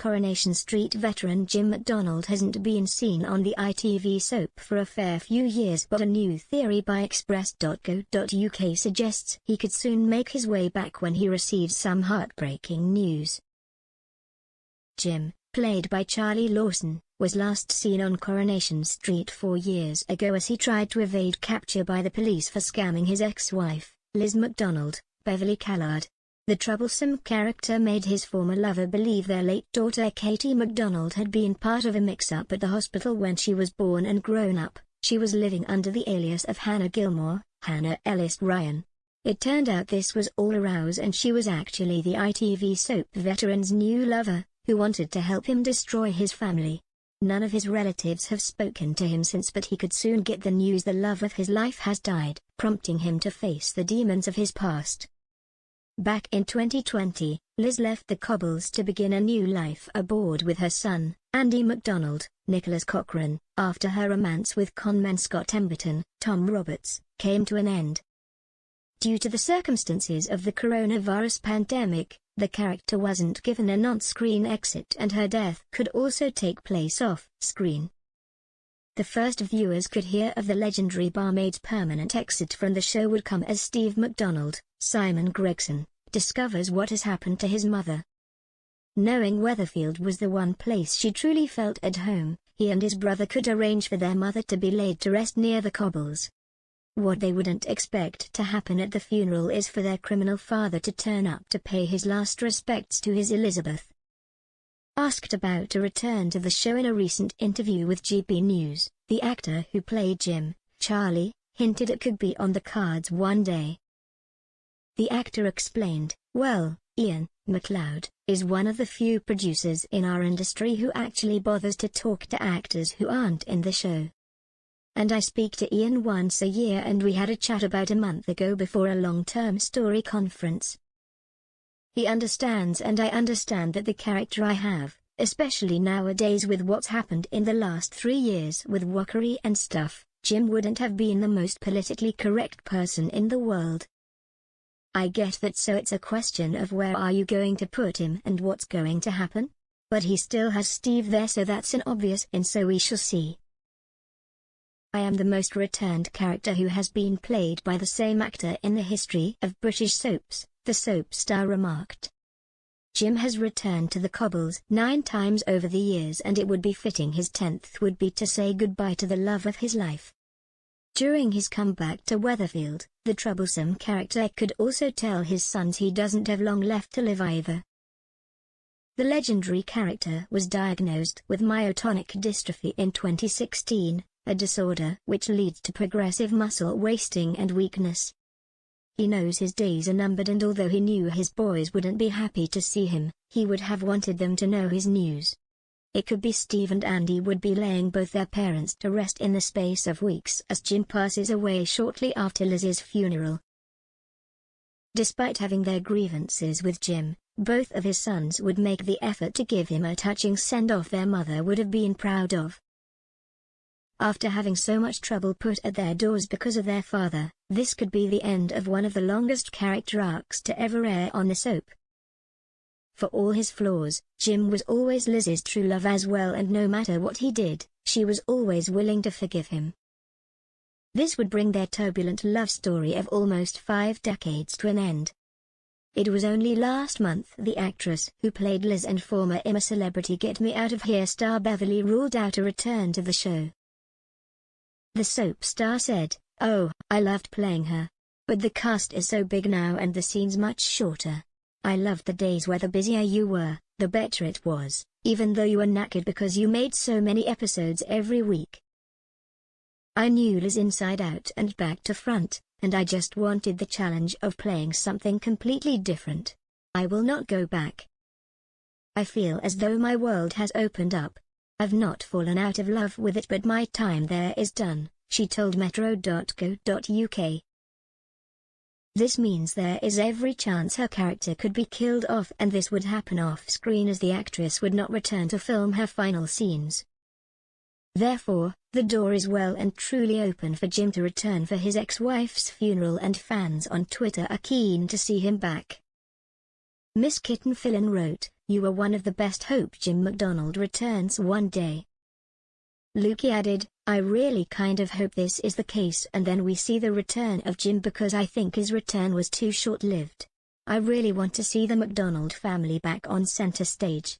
Coronation Street veteran Jim McDonald hasn't been seen on the ITV soap for a fair few years, but a new theory by express.co.uk suggests he could soon make his way back when he receives some heartbreaking news. Jim, played by Charlie Lawson, was last seen on Coronation Street 4 years ago as he tried to evade capture by the police for scamming his ex-wife, Liz McDonald, Beverly Callard. The troublesome character made his former lover believe their late daughter Katie McDonald had been part of a mix-up at the hospital when she was born and grown up. She was living under the alias of Hannah Gilmore, Hannah Ellis Ryan. It turned out this was all a ruse and she was actually the ITV soap veteran's new lover, who wanted to help him destroy his family. None of his relatives have spoken to him since, but he could soon get the news the love of his life has died, prompting him to face the demons of his past. Back in 2020, Liz left the Cobbles to begin a new life aboard with her son, Andy McDonald, Nicholas Cochran, after her romance with conman Scott Emberton, Tom Roberts, came to an end. Due to the circumstances of the coronavirus pandemic, the character wasn't given an on-screen exit and her death could also take place off-screen. The first viewers could hear of the legendary barmaid's permanent exit from the show would come as Steve McDonald, Simon Gregson, discovers what has happened to his mother. Knowing Weatherfield was the one place she truly felt at home, he and his brother could arrange for their mother to be laid to rest near the Cobbles. What they wouldn't expect to happen at the funeral is for their criminal father to turn up to pay his last respects to his Elizabeth. Asked about a return to the show in a recent interview with GB News, the actor who played Jim, Charlie, hinted it could be on the cards one day. The actor explained, "Well, Ian McLeod is one of the few producers in our industry who actually bothers to talk to actors who aren't in the show. And I speak to Ian once a year and we had a chat about a month ago before a long-term story conference. He understands and I understand that the character I have, especially nowadays with what's happened in the last 3 years with wokery and stuff, Jim wouldn't have been the most politically correct person in the world. I get that, so it's a question of where are you going to put him and what's going to happen? But he still has Steve there, so that's an obvious and so we shall see. I am the most returned character who has been played by the same actor in the history of British soaps," the soap star remarked. Jim has returned to the Cobbles 9 times over the years and it would be fitting his 10th would be to say goodbye to the love of his life. During his comeback to Weatherfield, the troublesome character could also tell his sons he doesn't have long left to live either. The legendary character was diagnosed with myotonic dystrophy in 2016, a disorder which leads to progressive muscle wasting and weakness. He knows his days are numbered, and although he knew his boys wouldn't be happy to see him, he would have wanted them to know his news. It could be Steve and Andy would be laying both their parents to rest in the space of weeks as Jim passes away shortly after Liz's funeral. Despite having their grievances with Jim, both of his sons would make the effort to give him a touching send-off their mother would have been proud of. After having so much trouble put at their doors because of their father, this could be the end of one of the longest character arcs to ever air on the soap. For all his flaws, Jim was always Liz's true love as well, and no matter what he did, she was always willing to forgive him. This would bring their turbulent love story of almost 5 decades to an end. It was only last month the actress who played Liz and former Emma celebrity Get Me Out of Here star Beverly ruled out a return to the show. The soap star said, "Oh, I loved playing her. But the cast is so big now and the scenes much shorter. I loved the days where the busier you were, the better it was, even though you were knackered because you made so many episodes every week. I knew Liz inside out and back to front, and I just wanted the challenge of playing something completely different. I will not go back. I feel as though my world has opened up. I've not fallen out of love with it, but my time there is done," she told metro.co.uk. This means there is every chance her character could be killed off, and this would happen off-screen as the actress would not return to film her final scenes. Therefore, the door is well and truly open for Jim to return for his ex-wife's funeral, and fans on Twitter are keen to see him back. Miss Kitten Fillon wrote, You were one of the best. Hope Jim McDonald returns one day." Lukey added, "I really kind of hope this is the case and then we see the return of Jim because I think his return was too short-lived. I really want to see the McDonald family back on center stage."